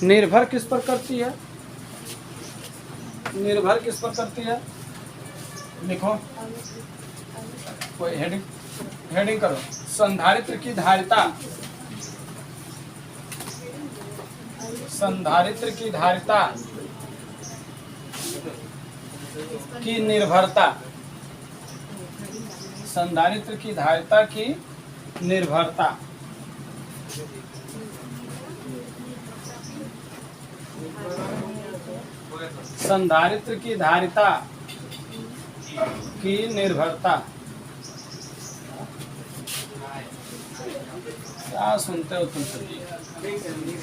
निर्भर किस पर करती है? निर्भर किस पर करती है? लिखो, कोई हेडिंग करो। संधारित्र की धारिता, संधारित्र की धारिता की निर्भरता, संधारित्र की धारिता की निर्भरता, संधारित्र की धारिता की निर्भरता। क्या सुनते हो तुम सभी?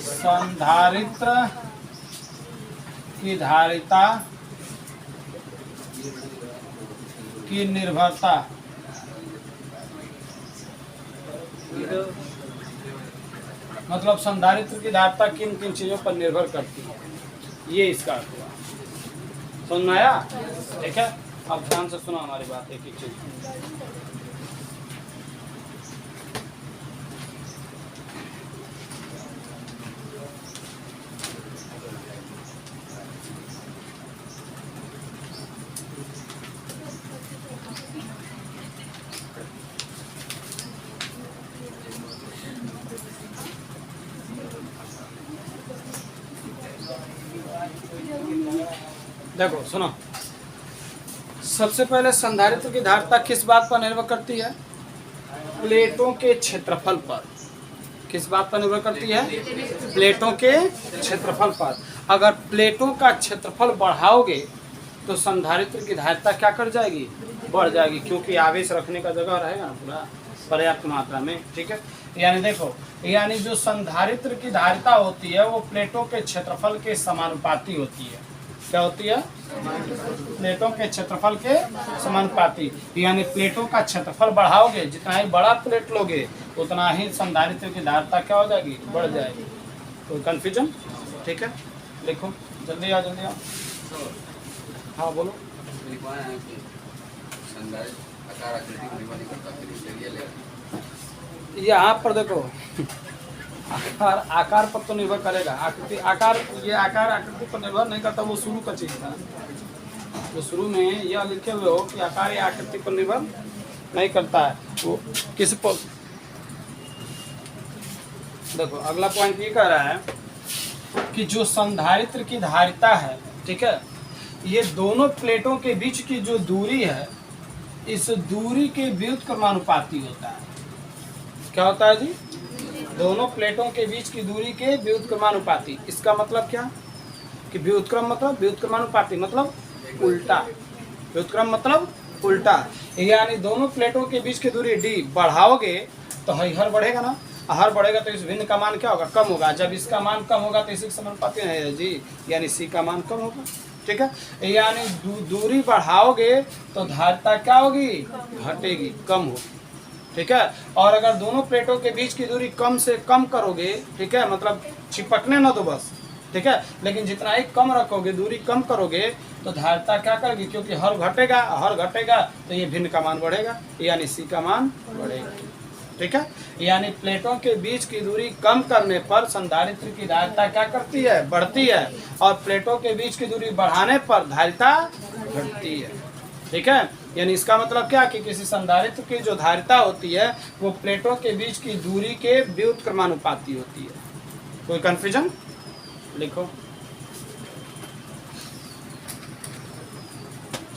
संधारित्र की धारिता की निर्भरता, मतलब संधारित्र की धारिता किन किन चीजों पर निर्भर करती है, ये इसका अर्थ हुआ। समझ में आया? ठीक है, अब ध्यान से सुनो हमारी बात एक एक चीज। देखो सुनो, सबसे पहले संधारित्र की धारिता किस बात पर निर्भर करती है? प्लेटों के क्षेत्रफल पर। किस बात पर निर्भर करती है? प्लेटों के क्षेत्रफल पर। अगर प्लेटों का क्षेत्रफल बढ़ाओगे तो संधारित्र की धारिता क्या कर जाएगी? बढ़ जाएगी, क्योंकि आवेश रखने का जगह रहेगा ना पूरा पर्याप्त मात्रा में। ठीक है, यानी देखो, यानी जो संधारित्र की धारिता होती है वो प्लेटों के क्षेत्रफल के समानुपाती होती है। क्या होती है? प्लेटों के क्षेत्रफल के समानुपाती। यानी प्लेटों का क्षेत्रफल बढ़ाओगे, जितना ही बड़ा प्लेट लोगे उतना ही संधारित्र की धारिता क्या हो जाएगी? बढ़ जाएगी। कोई कंफ्यूजन? ठीक है, लिखो, जल्दी आओ जल्दी आओ। हाँ बोलो। यहाँ पर देखो, आकार पर तो निर्भर करेगा। आकृति, आकार, ये आकार आकृति पर निर्भर नहीं करता, वो शुरू का चीज था। तो शुरू में यह लिखे हुए हो कि आकार या आकृति पर निर्भर नहीं करता है, वो किस पर। देखो अगला पॉइंट ये कह रहा है कि जो संधारित्र की धारिता है, ठीक है, ये दोनों प्लेटों के बीच की जो दूरी है, इस दूरी के व्युत्क्रमानुपाती होता है। क्या होता है जी? दोनों प्लेटों के बीच की दूरी के व्युत्क्रमानुपाती। इसका मतलब क्या कि व्युत्क्रम मतलब व्युत्क्रमानुपाती मतलब उल्टा। व्युत्क्रम मतलब उल्टा, यानी दोनों प्लेटों के बीच की दूरी d बढ़ाओगे तो हर बढ़ेगा ना, हर बढ़ेगा तो इस भिन्न का मान क्या होगा? कम होगा। जब इसका मान कम होगा तो इसी के समानुपाती नहीं है जी, यानी c का मान कम होगा। ठीक है, यानी दूरी बढ़ाओगे तो धारिता क्या होगी? घटेगी, कम होगी। ठीक है, और अगर दोनों प्लेटों के बीच की दूरी कम से कम करोगे, ठीक है, मतलब चिपकने ना दो बस, ठीक है, लेकिन जितना ही कम रखोगे, दूरी कम करोगे तो धारिता क्या करेगी? क्योंकि हर घटेगा तो ये भिन्न का मान बढ़ेगा, यानी c का मान बढ़ेगा। ठीक है, यानी प्लेटों के बीच की दूरी कम करने पर संधारित्र की धारिता क्या करती है? बढ़ती है, और प्लेटों के बीच की दूरी बढ़ाने पर धारिता घटती है। ठीक है, यानी इसका मतलब क्या कि किसी संधारित्र की जो धारिता होती है वो प्लेटों के बीच की दूरी के व्युत्क्रमानुपाती होती है। कोई कंफ्यूजन? लिखो,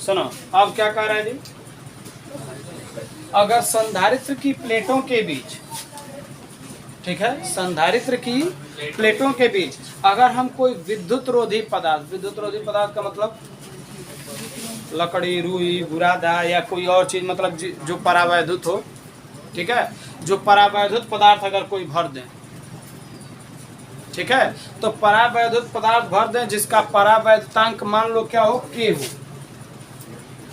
सुनो, अब क्या कह रहा है जी? अगर संधारित्र की प्लेटों के बीच, ठीक है, संधारित्र की प्लेटों के बीच अगर हम कोई विद्युत रोधी पदार्थ, विद्युत रोधी पदार्थ का मतलब लकड़ी, रुई, बुरादा या कोई और चीज, मतलब जो परावैद्युत हो, ठीक है, जो परावैद्युत पदार्थ अगर कोई भर दें, ठीक है, तो परावैद्युत पदार्थ भर दें जिसका परावैद्युतांक मान लो क्या हो? K हो।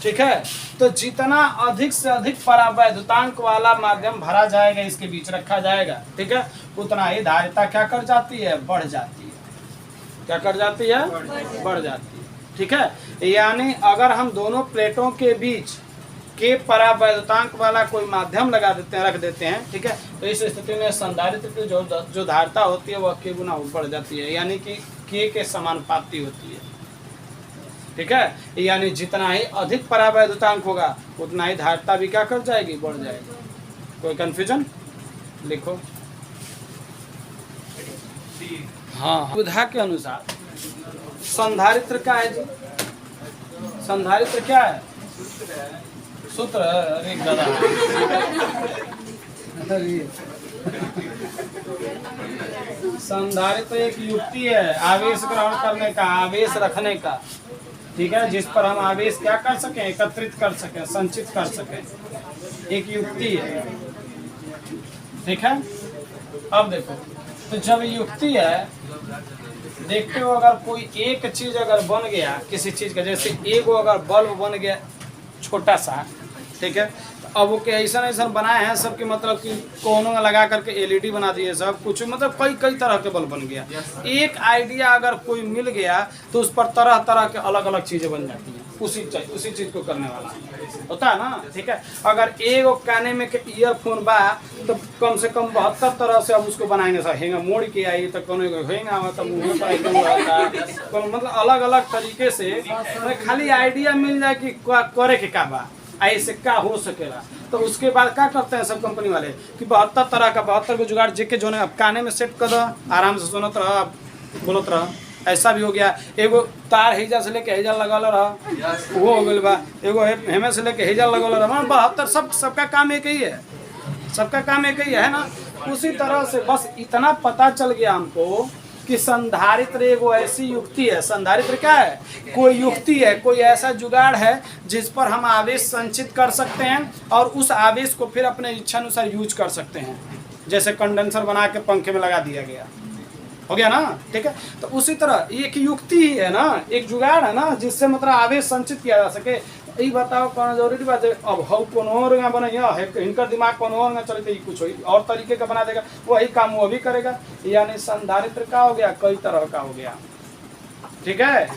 ठीक है, तो जितना अधिक से अधिक परावैद्युतांक वाला माध्यम भरा जाएगा, इसके बीच रखा जाएगा, ठीक है, उतना ही धारिता क्या कर जाती है? बढ़ जाती है। क्या कर जाती है? बढ़ जाती है। ठीक है, यानी अगर हम दोनों प्लेटों के बीच के परावैद्युतांक वाला कोई माध्यम लगा देते हैं, रख देते हैं, ठीक है, तो इस स्थिति में संधारित्र की जो धारिता होती है वह के गुना बढ़ जाती है, यानी कि के समानुपाती होती है, ठीक है, यानी जितना ही अधिक परावैद्युतांक होगा उतना ही धारिता भी क्या कर जाएगी, बढ़ जाएगी। कोई कंफ्यूजन? लिखो। हाँ, सुविधा के अनुसार संधारित्र क्या है जी? संधारित्र क्या है? सूत्र। अरे गधा, संधारित्र एक युक्ति है आवेश ग्रहण करने का, आवेश रखने का, ठीक है, जिस पर हम आवेश क्या कर सकें, एकत्रित कर सकें, संचित कर सकें, एक युक्ति है, ठीक है। अब देखो, तो जब युक्ति है, देखते हो अगर कोई एक चीज अगर बन गया किसी चीज का, जैसे एक अगर बल्ब बन गया छोटा सा, ठीक है, तो अब वो क्या ऐसा ऐसा बनाए हैं सब, की मतलब कि कोनों में लगा करके एलईडी बना दिए सब कुछ, मतलब कई कई तरह के बल्ब बन गया। एक आइडिया अगर कोई मिल गया तो उस पर तरह तरह के अलग अलग चीजें बन जाती हैं, उसी चीज को करने वाला होता है ना, ठीक है। अगर एक काने में के ईयरफोन बा तो कम से कम 72 तरह से अब उसको बनाएंगे सब, हेंगा मोड़ के आई तो कोनो हेंगा तो मुंह पर एकदम रहता, मतलब अलग अलग तरीके से, खाली आइडिया मिल जाए कि करे के का बा, ऐसे क्या हो सकेगा, तो उसके बाद क्या करते हैं सब कंपनी वाले कि 72 तरह का 72 को जुगाड़ जेके जो है अब काने में सेट कर दो, आराम से सुनत रह, बोलत रह। ऐसा भी हो गया, एगो तार हेजा से लेके हेजा लगल रहा, वो हो गई बा, एगो हेमे से लेके हेजा लगल रहा, 72 सबका काम एक ही है, सबका काम एक ही है ना। उसी तरह से बस इतना पता चल गया हमको कि संधारित्र एगो ऐसी युक्ति है। संधारित्र क्या है? कोई युक्ति है, कोई ऐसा जुगाड़ है जिस पर हम आवेश संचित कर सकते हैं और उस आवेश को फिर अपने इच्छा अनुसार यूज कर सकते हैं, जैसे कंडेंसर बना के पंखे में लगा दिया गया, हो गया ना, ठीक है। तो उसी तरह एक युक्ति ही है ना, एक जुगाड़ है ना, जिससे मतलब आवेश संचित किया जा सके। ये बताओ कौन जरूरी बात है, अब हम कौन और बनैया है, इनका दिमाग कौन और चलते ही कुछ और तरीके का बना देगा, वही काम वो भी करेगा। यानी संधारित्र का हो गया, कई तरह का हो गया, ठीक है।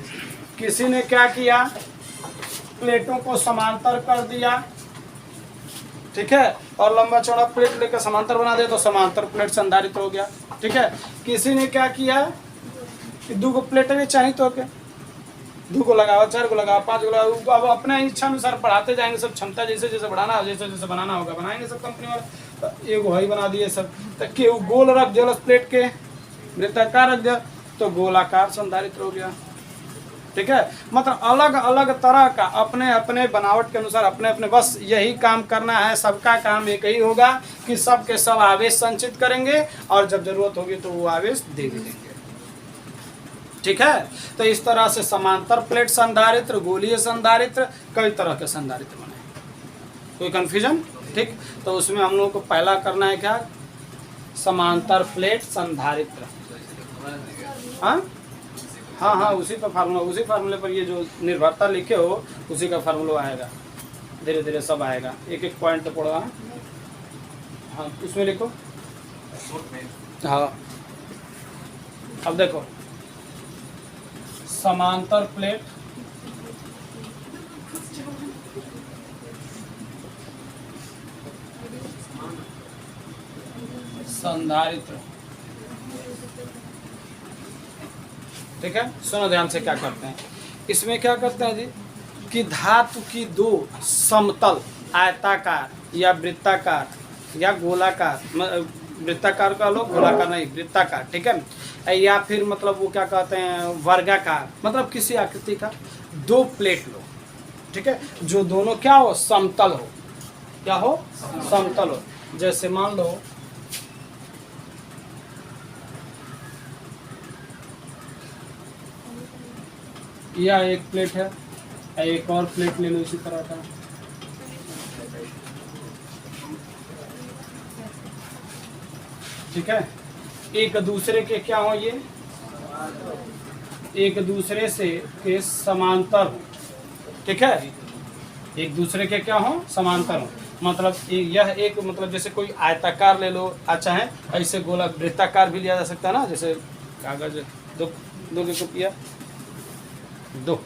किसी ने क्या किया, प्लेटों को समांतर कर दिया, ठीक है, और लंबा चौड़ा प्लेट लेकर समांतर बना दे तो समांतर प्लेट संधारित्र हो गया, ठीक है। किसी ने क्या किया कि 2 प्लेट में चाहिए तो क्या 2 लगाओ, 4 को लगाओ, 5 को लगाओ, अब अपने इच्छा अनुसार बढ़ाते जाएंगे सब, क्षमता जैसे जैसे बढ़ाना, जैसे जैसे बनाना होगा बनाएंगे सब कंपनी वाले। तो एगो ही बना दिए सब, तो केहू गोल रख दिया प्लेट के, वृत्ताकार रख दिया तो गोलाकार संधारित्र हो गया, ठीक है। मतलब अलग अलग तरह का अपने अपने बनावट के अनुसार अपने अपने, बस यही काम करना है, सबका काम एक ही होगा कि सब के सब आवेश संचित करेंगे और जब जरूरत होगी तो वो आवेश दे भी देंगे, ठीक है। तो इस तरह से समांतर प्लेट संधारित्र, गोलीय संधारित्र, कई तरह के संधारित्र बने। कोई कंफ्यूजन? ठीक, तो उसमें हम लोग को पहला करना है क्या, समांतर प्लेट संधारित्र। हाँ हाँ हाँ, उसी पर फार्मूला, उसी फार्मूले पर ये जो निर्भरता लिखे हो उसी का फार्मूला आएगा, धीरे धीरे सब आएगा, एक एक पॉइंट तो पढ़ा। हाँ उसमें लिखो। हाँ अब देखो, समांतर प्लेट संधारित्र, ठीक है। सुनो ध्यान से क्या करते हैं, इसमें क्या करते हैं जी कि धातु की 2 समतल, आयताकार या वृत्ताकार या गोलाकार, वृत्ताकार का लो, गोलाकार नहीं, वृत्ताकार, ठीक है, या फिर मतलब वो क्या कहते हैं वर्गाकार, मतलब किसी आकृति का 2 प्लेट लो, ठीक है, जो दोनों क्या हो, समतल हो, क्या हो, समतल हो। जैसे मान लो यह एक प्लेट है, एक और प्लेट ले लो इसी तरह का, ठीक है, एक दूसरे के क्या हो, ये एक दूसरे से के समांतर हो, ठीक है, एक दूसरे के क्या हो, समांतर हो। मतलब यह एक, मतलब जैसे कोई आयताकार ले लो, अच्छा है, ऐसे गोला वृत्ताकार भी लिया जा सकता है ना, जैसे कागज 2 की कॉपियाँ 2,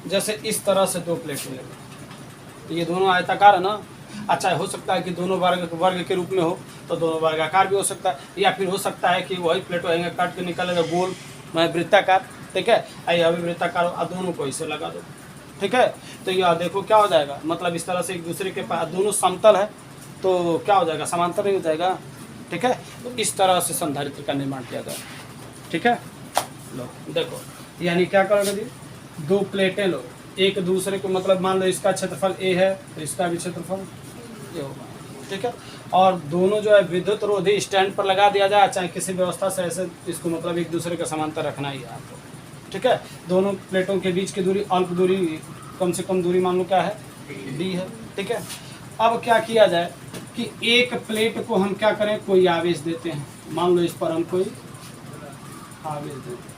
जैसे इस तरह से दो प्लेटें ले लो, तो ये दोनों आयताकार है ना। अच्छा, हो सकता है कि दोनों वर्ग के रूप में हो, तो दोनों वर्गाकार भी हो सकता है, या फिर हो सकता है कि वही प्लेटो हैंगे काट के निकलेगा गोल वृत्ताकार। ठीक है, आइए अभी वृत्ताकार दोनों को इसे लगा दो। ठीक है, तो यह देखो क्या हो जाएगा, मतलब इस तरह से एक दूसरे के पास दोनों समतल है तो क्या हो जाएगा, समांतर ही हो जाएगा। ठीक है, तो इस तरह से संधारित्र का निर्माण किया जाए। ठीक है, लो देखो, यानी क्या करोगे जी, दो प्लेटें लो, एक दूसरे को, मतलब मान लो इसका क्षेत्रफल ए है तो इसका भी क्षेत्रफल ये होगा। ठीक है, और दोनों जो है विद्युत रोधी स्टैंड पर लगा दिया जाए, चाहे किसी व्यवस्था से ऐसे, इसको मतलब एक दूसरे के समांतर रखना ही है आपको। ठीक है, दोनों प्लेटों के बीच की दूरी, अल्प दूरी, कम से कम दूरी मान लो क्या है, डी है। ठीक है, अब क्या किया जाए कि एक प्लेट को हम क्या करें, कोई आवेश देते हैं, मान लो इस पर हम कोई आवेश देते हैं।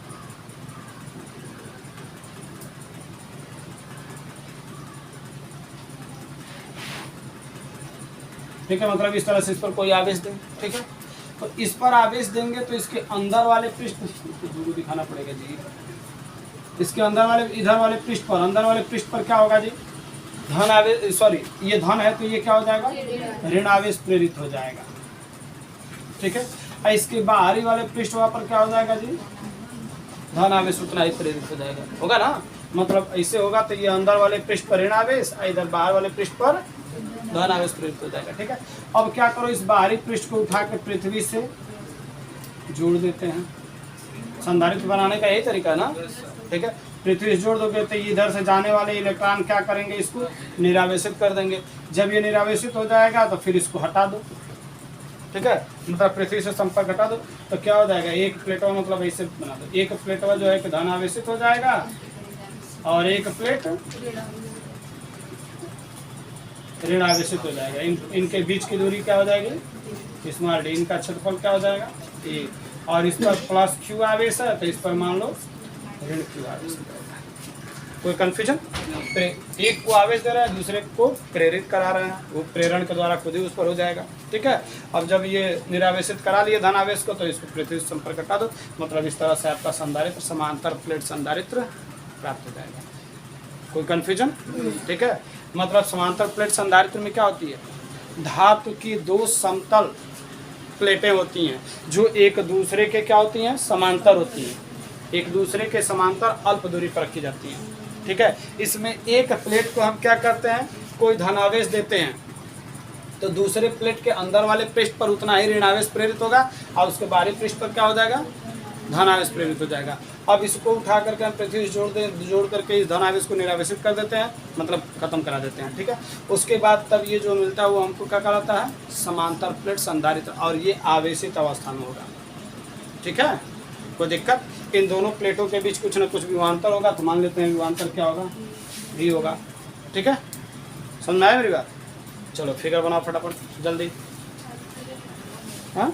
ठीक है, मतलब इस तरह से इस पर कोई आवेश दें। ठीक है, तो इस पर आवेश देंगे तो इसके अंदर वाले पृष्ठ को दिखाना पड़ेगा जी, इसके अंदर वाले, इधर वाले पृष्ठ पर, अंदर वाले पृष्ठ पर क्या होगा जी, धन आवेश, सॉरी ये धन है तो ये क्या हो जाएगा, ऋण आवेश प्रेरित हो जाएगा। ठीक है, और इसके बाहरी वाले पृष्ठ पर क्या हो जाएगा जी, धन आवेश उतना ही प्रेरित हो जाएगा, होगा ना। मतलब ऐसे होगा तो ये अंदर वाले पृष्ठ पर ऋण आवेश, इधर बाहर वाले पृष्ठ पर धन आवेश प्रेरित हो जाएगा। ठीक है, अब क्या करो, इस बाहरी पृष्ठ को उठा के पृथ्वी से जोड़ देते हैं। संधारित्र बनाने का यही तरीका है ना। ठीक है, पृथ्वी से जोड़ दोगे तो इधर से जाने वाले इलेक्ट्रॉन क्या करेंगे, इसको निरावेशित कर देंगे। जब ये निरावेशित हो जाएगा तो फिर इसको हटा दो। ठीक है, मतलब पृथ्वी से संपर्क हटा दो तो क्या हो जाएगा, एक प्लेटवा, मतलब ऐसे बना दो, एक प्लेटवा जो है कि धन आवेशित हो जाएगा और एक प्लेट ऋण आवेशित हो जाएगा। इनके बीच की दूरी क्या हो जाएगी, स्मॉल डी, इनका क्षेत्रफल क्या हो जाएगा ए, और इस पर प्लस क्यू आवेश है तो इस पर मान लो ऋण क्यू आवेश हो जाएगा। कोई कन्फ्यूजन, एक को आवेश दे रहा है, दूसरे को प्रेरित करा रहे हैं, वो प्रेरण के द्वारा खुद ही उस पर हो जाएगा। ठीक है, अब जब ये निरावेशित करा लिए धन आवेश को तो इसको पृथ्वी से संपर्क हटा दो, मतलब इस तरह से आपका संधारित्र, समांतर प्लेट संधारित्र प्राप्त हो जाएगा। कोई कन्फ्यूजन। ठीक है, मतलब समांतर प्लेट संधारित्र में क्या होती है, धातु की दो समतल प्लेटें होती हैं जो एक दूसरे के क्या होती हैं, समांतर होती हैं, एक दूसरे के समांतर अल्प दूरी पर रखी जाती हैं। ठीक है, इसमें एक प्लेट को हम क्या करते हैं, कोई धनावेश देते हैं तो दूसरे प्लेट के अंदर वाले पृष्ठ पर उतना ही ऋणावेश प्रेरित होगा और उसके बाहरी पृष्ठ पर क्या हो जाएगा, धनावेश प्रेरित हो जाएगा। अब इसको उठा करके हम पृथ्वी से जोड़ करके इस धनावेश को निरावेशित कर देते हैं, मतलब खत्म करा देते हैं। ठीक है, उसके बाद तब ये जो मिलता है वो हमको क्या कहलाता है, समांतर प्लेट संधारित्र, और ये आवेशित अवस्था में होगा। ठीक है, कोई दिक्कत, इन दोनों प्लेटों के बीच कुछ ना कुछ विभवांतर होगा, तो मान लेते हैं विभवांतर क्या होगा, भी होगा। ठीक है, समझ में आया मेरी बात। चलो फिगर बनाओ फटाफट जल्दी। हाँ,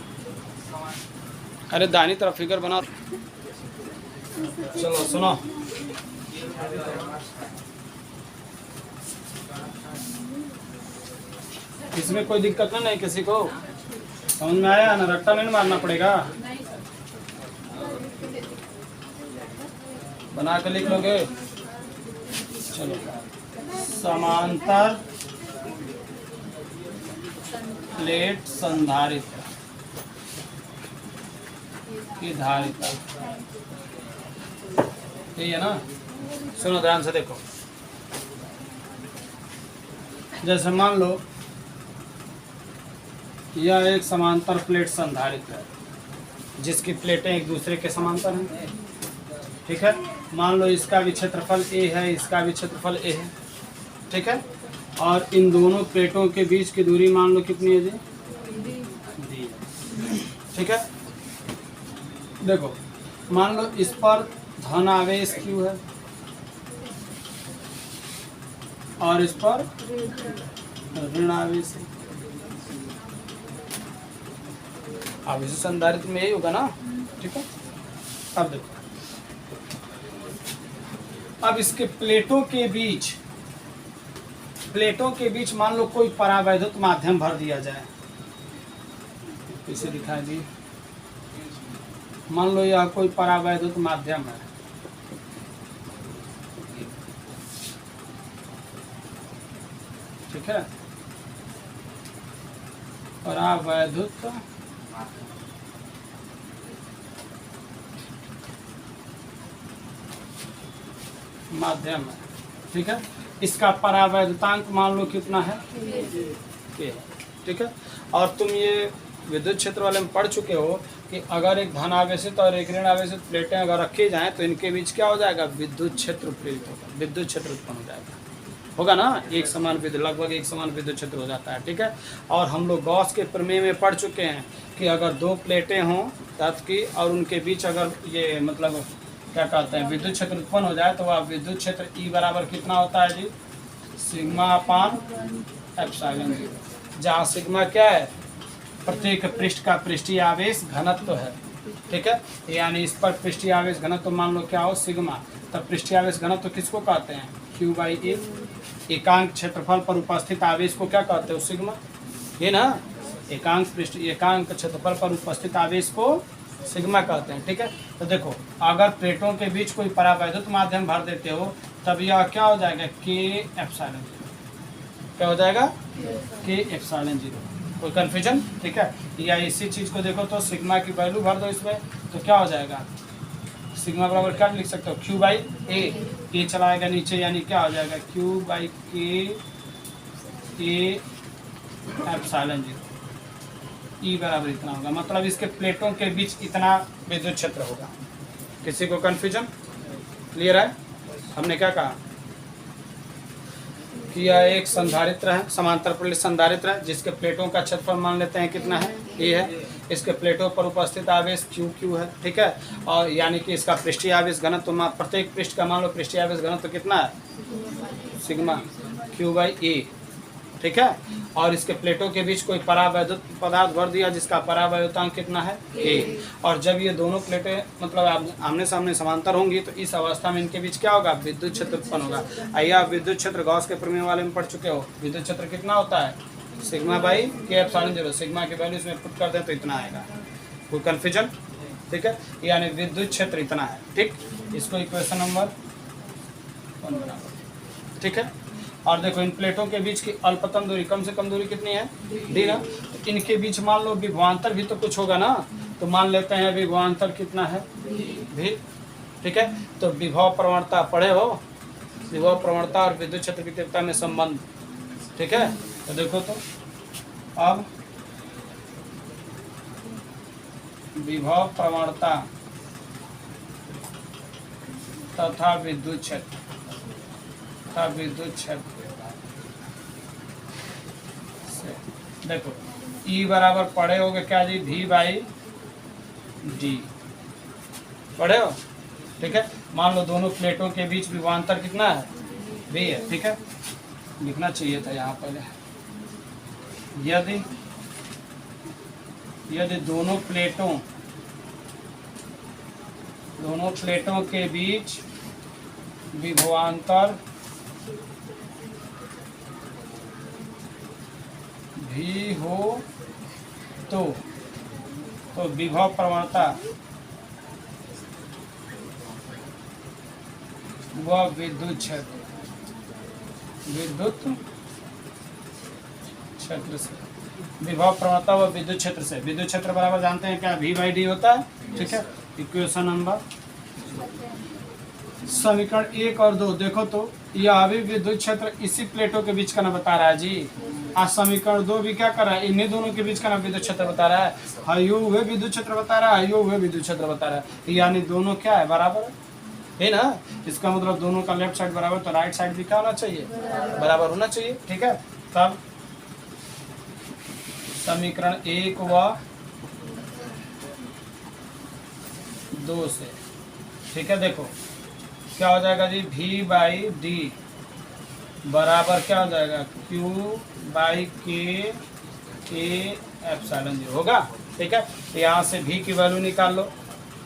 अरे दाहिनी तरफ फिगर बनाओ। चलो सुनो, इसमें कोई दिक्कत नहीं किसी को, समझ में आया ना, रट्टा नहीं मारना पड़ेगा, बना के लिख लोगे। चलो, समांतर प्लेट संधारित्र की धारिता, ठीक है ना। सुनो ध्यान से देखो, जैसे मान लो यह एक समांतर प्लेट संधारित्र है जिसकी प्लेटें एक दूसरे के समांतर हैं। ठीक है, मान लो इसका भी क्षेत्रफल ए है, इसका भी क्षेत्रफल ए है। ठीक है, और इन दोनों प्लेटों के बीच की दूरी मान लो कितनी है जी, दी। ठीक है, देखो मान लो इस पर धन आवेश क्यू है और इस पर ऋण आवेश है। आवेश संधारित्र में यही होगा ना। ठीक है, अब देखो, अब इसके प्लेटों के बीच मान लो कोई परावैद्युत माध्यम भर दिया जाए। इसे दिखाएं जी, मान लो यह कोई परावैद्युत माध्यम है, है। परावैद्युत माध्यम है, ठीक है। इसका परावैद्युतांक मान लो कितना है, के है, ठीक है। और तुम ये विद्युत क्षेत्र वाले में पढ़ चुके हो कि अगर एक धन आवेशित और एक ऋण आवेशित प्लेटें अगर रखी जाएं तो इनके बीच क्या हो जाएगा, विद्युत क्षेत्र प्रेरित होगा, विद्युत क्षेत्र उत्पन्न हो जाएगा, होगा ना, एक समान विद्युत, लगभग एक समान विद्युत क्षेत्र हो जाता है, ठीक है। और हम लोग गॉस के प्रमेय में पढ़ चुके हैं कि अगर दो प्लेटें हों धातु की और उनके बीच अगर ये मतलब क्या कहते हैं विद्युत क्षेत्र उत्पन्न हो जाए तो वह विद्युत क्षेत्र ई बराबर कितना होता है जी, सिग्मा अपान एप्सिलॉन जीरो, जहाँ सिग्मा क्या है, प्रत्येक पृष्ठ का पृष्ठीय आवेश घनत्व है, ठीक है। यानी इस पर पृष्ठीय आवेश घनत्व मान लो क्या हो, सिग्मा। तब पृष्ठीय आवेश घनत्व किसको कहते हैं, क्यू बाई ए। एकांक क्षेत्रफल पर उपस्थित आवेश को क्या कहते हो, सिग्मा, ये ना। एकांक क्षेत्रफल पर उपस्थित आवेश को सिग्मा कहते हैं, ठीक है। तो देखो अगर प्लेटों के बीच कोई परावैद्युत माध्यम भर देते हो तब यह क्या हो जाएगा, के एप्सिलॉन जीरो, क्या हो जाएगा, के एप्सिलॉन जीरो। कोई कन्फ्यूजन, ठीक है। या इसी चीज़ को देखो तो सिग्मा की वैल्यू भर दो इसमें तो क्या हो जाएगा, सिग्मा बराबर क्या लिख सकते हो, क्यू बाई ए चलाएगा नीचे, यानी क्या हो जाएगा, क्यू बाई के एप्सिलॉन जीरो, ई बराबर इतना होगा। मतलब इसके प्लेटों के बीच इतना विद्युत क्षेत्र होगा। किसी को कन्फ्यूजन, क्लियर है। हमने क्या कहा कि यह एक संधारित्र है, समांतर प्लेट संधारित्र है, जिसके प्लेटों का क्षेत्रफल मान लेते हैं कितना है, ए है। इसके प्लेटों पर उपस्थित आवेश क्यू है, ठीक है। और यानी कि इसका पृष्ठीय आवेश घनत्व प्रत्येक पृष्ठ का मान लो पृष्ठीय आवेश घनत्व कितना है, सिग्मा क्यू बाई ए, ठीक है। और इसके प्लेटों के बीच कोई परावैद्युत पदार्थ भर दिया जिसका परावैद्युतांक कितना है, ए। और जब ये दोनों प्लेटें मतलब आमने सामने समांतर होंगी तो इस अवस्था में इनके बीच क्या होगा, विद्युत क्षेत्र उत्पन्न होगा। आइए आप विद्युत क्षेत्र गॉस के प्रमेय वाले में पढ़ चुके हो, विद्युत क्षेत्र कितना होता है, सिग्मा बाई के एप्सिलॉन जीरो। सिग्मा की वैल्यू इसमें पुट कर दें तो इतना आएगा। कोई कन्फ्यूजन, ठीक है। यानी विद्युत क्षेत्र इतना है, ठीक। इसको इक्वेशन नंबर 1 बराबर, ठीक है। और देखो इन प्लेटों के बीच की अल्पतम दूरी, कम से कम दूरी कितनी है, डी ना। तो इनके बीच मान लो विभवांतर भी तो कुछ होगा ना, तो मान लेते हैं विभवांतर कितना है, भी, ठीक है। तो विभव प्रवणता पढ़े हो, विभव प्रवणता और विद्युत क्षेत्र की तीव्रता में संबंध, ठीक है। तो देखो तो अब विभव प्रवणता तथा विद्युत क्षेत्र से देखो ई बराबर पढ़े होगे क्या जी, भी बाई डी पढ़े हो, ठीक है। मान लो दोनों प्लेटों के बीच विभवांतर कितना है, भी है, ठीक है। लिखना चाहिए था यहाँ पहले, यदि दोनों प्लेटों के बीच विभवांतर भी हो तो विभव प्रवणता व विद्युत क्षेत्र से, विभव प्रवणता व विद्युत क्षेत्र से। विद्युत क्षेत्र बराबर जानते हैं क्या, V बाई डी होता है, ठीक है। इक्वेशन नंबर समीकरण 1 और 2 देखो तो यह भी विद्युत क्षेत्र इसी प्लेटों के बीच का ना बता रहा है जी। आज समीकरण 2 भी क्या कर रहा है, इन्हीं दोनों के बीच का ना विद्युत क्षेत्र बता रहा है, हाइयो हुए विद्युत क्षेत्र बता रहा है, हाइयो हुए विद्युत क्षेत्र बता रहा है। यानी दोनों क्या है, बराबर है ना। इसका मतलब दोनों का लेफ्ट साइड बराबर तो राइट साइड भी क्या होना चाहिए, बराबर होना चाहिए, ठीक है। तब समीकरण 1 व 2 से, ठीक है। देखो क्या हो जाएगा जी, V बाई डी बराबर क्या हो जाएगा, Q बाई के एप्सिलॉन जीरो होगा, ठीक है। यहाँ से V की वैल्यू निकाल लो,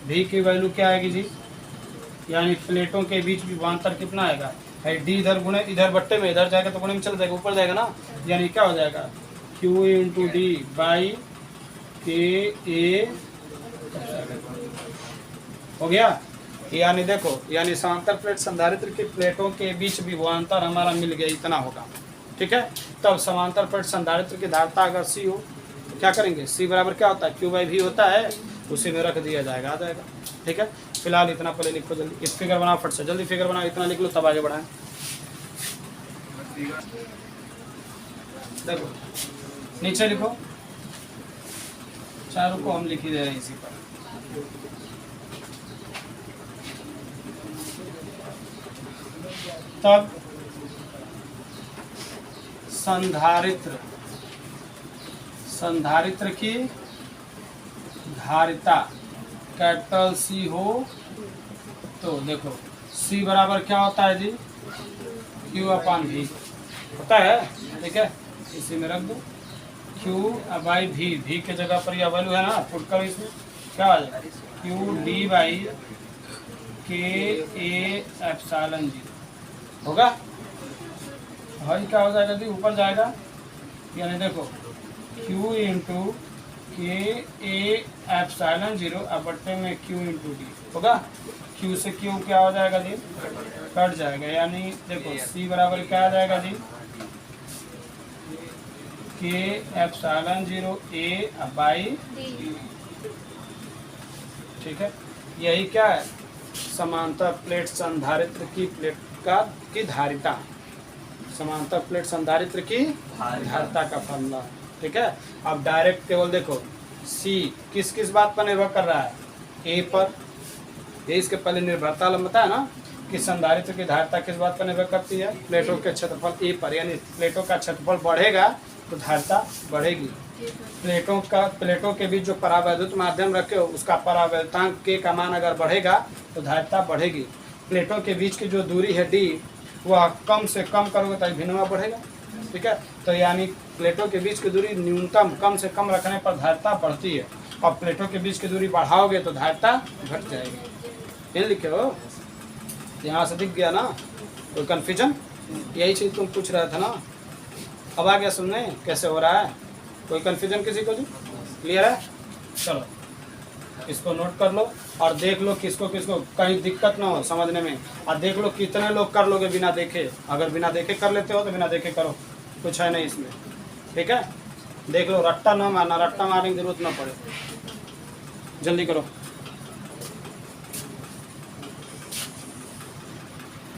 V की वैल्यू क्या आएगी जी, यानी प्लेटों के बीच विभवांतर कितना आएगा, है डी इधर गुणे इधर बट्टे में, इधर जाएगा तो गुणे में चल जाएगा, ऊपर जाएगा ना। यानी क्या हो जाएगा, Q इंटू डी बाई के ए हो गया। यानी देखो, यानी समांतर प्लेट संधारित्र की प्लेटों के बीच विभवांतर हमारा मिल गया, इतना होगा, ठीक है। तब समांतर प्लेट संधारित्र की धारिता अगर सी हो तो क्या करेंगे, सी बराबर क्या होता है, क्यू बाई वी होता है, उसी में रख दिया जाएगा, आ जाएगा। ठीक है, फिलहाल इतना पहले लिखो जल्दी, इस फिगर बनाओ फट से, जल्दी फिगर बनाओ, इतना लिख लो तब आगे बढ़ाएं। देखो नीचे लिखो, चारों को हम लिख ही दे रहे हैं इसी पर। तब संधारित्र की धारिता कैपिटल सी हो तो देखो सी बराबर क्या होता है जी, क्यू अपान वी होता है। ठीक है, इसी में रख दो क्यू बाई वी के जगह पर यह वैल्यू है ना, पुट करो इसमें, क्या आ जाएगा, क्यू डी बाई के ए एप्सिलॉन जीरो होगा। भाई क्या हो जाएगा जी, ऊपर जाएगा, यानी देखो क्यू इंटू के ए एप्सिलॉन जीरो अब बट्टे में क्यू इंटू डी होगा। क्यू से क्यू क्या हो जाएगा जी, कट जाएगा, यानी देखो सी बराबर क्या आ जाएगा जी, के एप्सिलॉन जीरो ए बाई। ठीक है, यही क्या है, समांतर प्लेट संधारित्र की प्लेट का की धारिता, समांतर प्लेट संधारित्र की धारिता का फॉर्मूला। ठीक है, अब डायरेक्ट केवल देखो सी किस किस बात पर निर्भर कर रहा है, ए पर, ये इसके पहले निर्भरता बताया ना कि संधारित्र की धारिता किस बात पर निर्भर करती है, प्लेटों के क्षेत्रफल ए पर, यानी प्लेटों का क्षेत्रफल बढ़ेगा तो धारिता बढ़ेगी। प्लेटों के बीच जो परावैद्युत माध्यम रखे हो उसका परावैद्युतांक के का मान अगर बढ़ेगा तो धारिता बढ़ेगी। प्लेटों के बीच की जो दूरी है डी वह कम से कम करोगे तो भिन्नता बढ़ेगा। ठीक है, तो यानी प्लेटों के बीच की दूरी न्यूनतम कम से कम रखने पर धारिता बढ़ती है, और प्लेटों के बीच की दूरी बढ़ाओगे तो धारिता घट जाएगी। ये लिखे हो, यहाँ से दिख गया ना, कोई कन्फ्यूजन, यही चीज़ तुम पूछ रहे थे ना, अब आ गया सुनने कैसे हो रहा है, कोई कन्फ्यूजन किसी को जी, क्लियर है। चलो इसको नोट कर लो और देख लो किसको किसको कहीं दिक्कत ना हो समझने में, और देख लो कितने लोग कर लोगे बिना देखे, अगर बिना देखे कर लेते हो तो बिना देखे करो, कुछ है नहीं इसमें। ठीक है, देख लो, रट्टा ना मारना, रट्टा मारने की जरूरत ना पड़े, जल्दी करो।